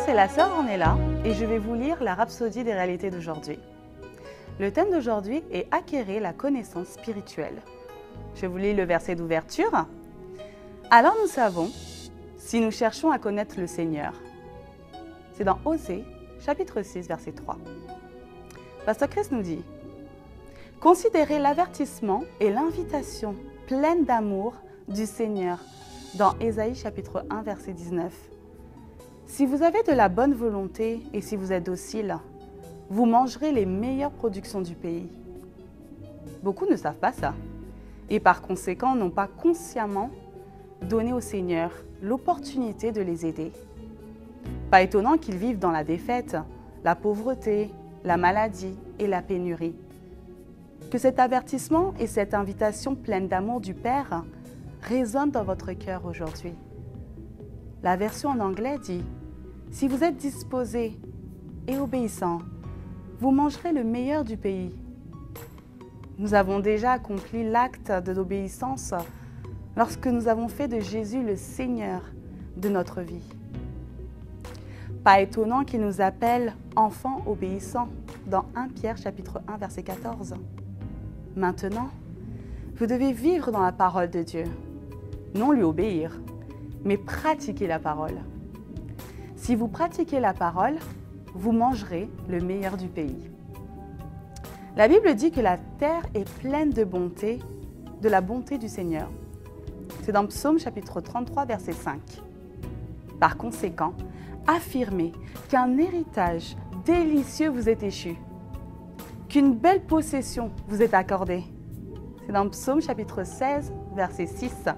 c'est la sœur Ornella et je vais vous lire la rhapsodie des réalités d'aujourd'hui. Le thème d'aujourd'hui est acquérir la connaissance spirituelle. Je vous lis le verset d'ouverture. Alors nous savons si nous cherchons à connaître le Seigneur. C'est dans Osée, chapitre 6, verset 3. Pasteur Chris nous dit: considérez l'avertissement et l'invitation pleine d'amour du Seigneur dans Ésaïe chapitre 1, verset 19. Si vous avez de la bonne volonté et si vous êtes docile, vous mangerez les meilleures productions du pays. Beaucoup ne savent pas ça et par conséquent n'ont pas consciemment donné au Seigneur l'opportunité de les aider. Pas étonnant qu'ils vivent dans la défaite, la pauvreté, la maladie et la pénurie. Que cet avertissement et cette invitation pleine d'amour du Père résonnent dans votre cœur aujourd'hui. La version en anglais dit: si vous êtes disposés et obéissants, vous mangerez le meilleur du pays. Nous avons déjà accompli l'acte de l'obéissance lorsque nous avons fait de Jésus le Seigneur de notre vie. Pas étonnant qu'il nous appelle enfants obéissants dans 1 Pierre chapitre 1 verset 14. Maintenant, vous devez vivre dans la parole de Dieu, non lui obéir, mais pratiquer la parole. Si vous pratiquez la parole, vous mangerez le meilleur du pays. La Bible dit que la terre est pleine de bonté, de la bonté du Seigneur. C'est dans Psaume chapitre 33, verset 5. Par conséquent, affirmez qu'un héritage délicieux vous est échu, qu'une belle possession vous est accordée. C'est dans Psaume chapitre 16, verset 6.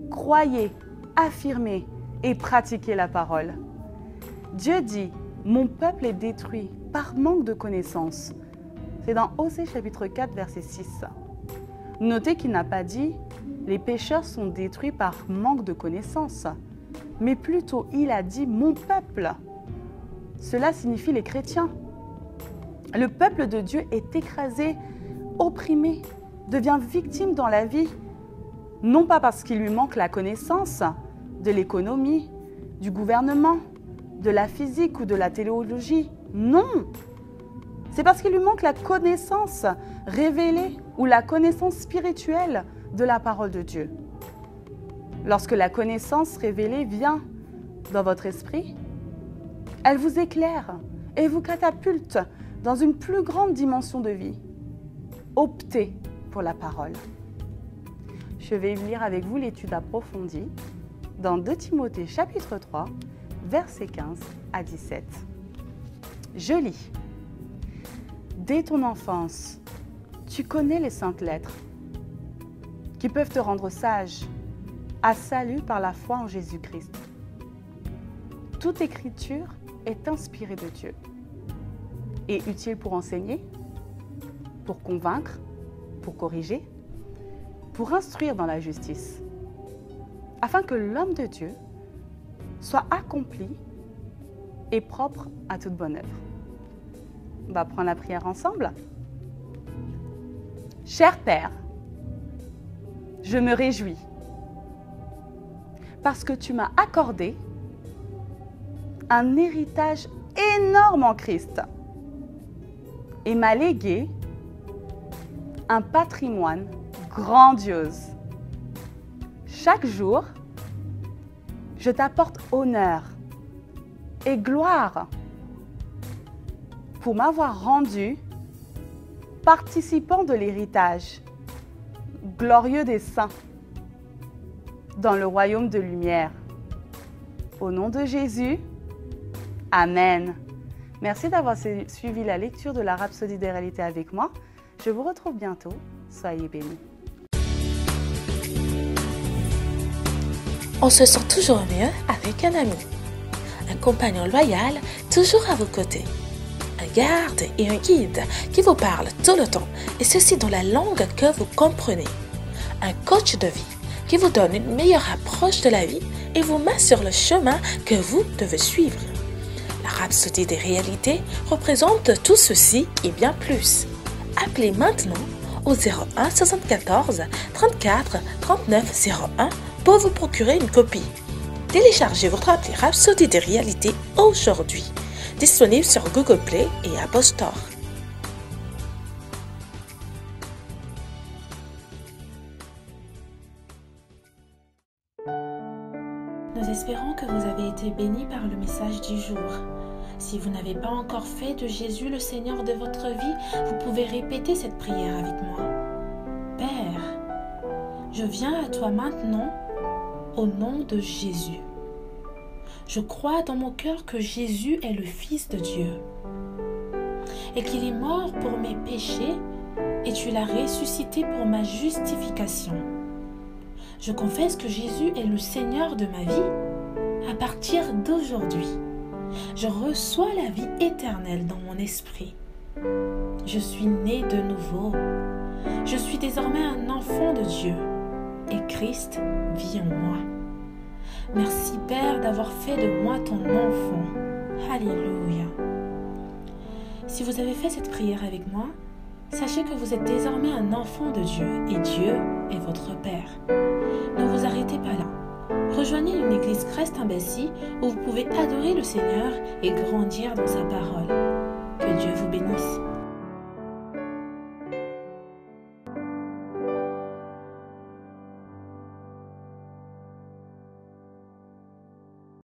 Croyez, affirmez et pratiquez la parole. Dieu dit: mon peuple est détruit par manque de connaissance. C'est dans Osée chapitre 4, verset 6. Notez qu'il n'a pas dit: les pécheurs sont détruits par manque de connaissance, mais plutôt il a dit: mon peuple. Cela signifie les chrétiens. Le peuple de Dieu est écrasé, opprimé, devient victime dans la vie, non pas parce qu'il lui manque la connaissance de l'économie, du gouvernement, de la physique ou de la théologie. Non! C'est parce qu'il lui manque la connaissance révélée ou la connaissance spirituelle de la parole de Dieu. Lorsque la connaissance révélée vient dans votre esprit, elle vous éclaire et vous catapulte dans une plus grande dimension de vie. Optez pour la parole. Je vais lire avec vous l'étude approfondie dans 2 Timothée chapitre 3, versets 15 à 17. Je lis: dès ton enfance, tu connais les saintes lettres qui peuvent te rendre sage à salut par la foi en Jésus-Christ. Toute écriture est inspirée de Dieu et utile pour enseigner, pour convaincre, pour corriger, pour instruire dans la justice, afin que l'homme de Dieu soit accompli et propre à toute bonne œuvre. On va prendre la prière ensemble. Cher Père, je me réjouis parce que tu m'as accordé un héritage énorme en Christ et m'a légué un patrimoine grandiose. Chaque jour, je t'apporte honneur et gloire pour m'avoir rendu participant de l'héritage glorieux des saints dans le royaume de lumière. Au nom de Jésus, Amen. Merci d'avoir suivi la lecture de la Rhapsodie des réalités avec moi. Je vous retrouve bientôt. Soyez bénis. On se sent toujours mieux avec un ami, un compagnon loyal toujours à vos côtés, un garde et un guide qui vous parle tout le temps et ceci dans la langue que vous comprenez, un coach de vie qui vous donne une meilleure approche de la vie et vous met sur le chemin que vous devez suivre. La Rhapsodie des réalités représente tout ceci et bien plus. Appelez maintenant au 01 74 34 39 01 pour vous procurer une copie. téléchargez votre appli Rhapsody des réalités aujourd'hui, disponible sur Google Play et Apple Store. Nous espérons que vous avez été bénis par le message du jour. Si vous n'avez pas encore fait de Jésus le Seigneur de votre vie, vous pouvez répéter cette prière avec moi. Père, je viens à toi maintenant au nom de Jésus. Je crois dans mon cœur que Jésus est le Fils de Dieu et qu'il est mort pour mes péchés et tu l'as ressuscité pour ma justification. Je confesse que Jésus est le Seigneur de ma vie à partir d'aujourd'hui. Je reçois la vie éternelle dans mon esprit. Je suis né de nouveau. Je suis désormais un enfant de Dieu et Christ vit en moi. Merci Père d'avoir fait de moi ton enfant. Alléluia. Si vous avez fait cette prière avec moi, sachez que vous êtes désormais un enfant de Dieu et Dieu est votre Père. Ne vous arrêtez pas là. Rejoignez une église Christ-Embassy où vous pouvez adorer le Seigneur et grandir dans sa parole. Que Dieu vous bénisse.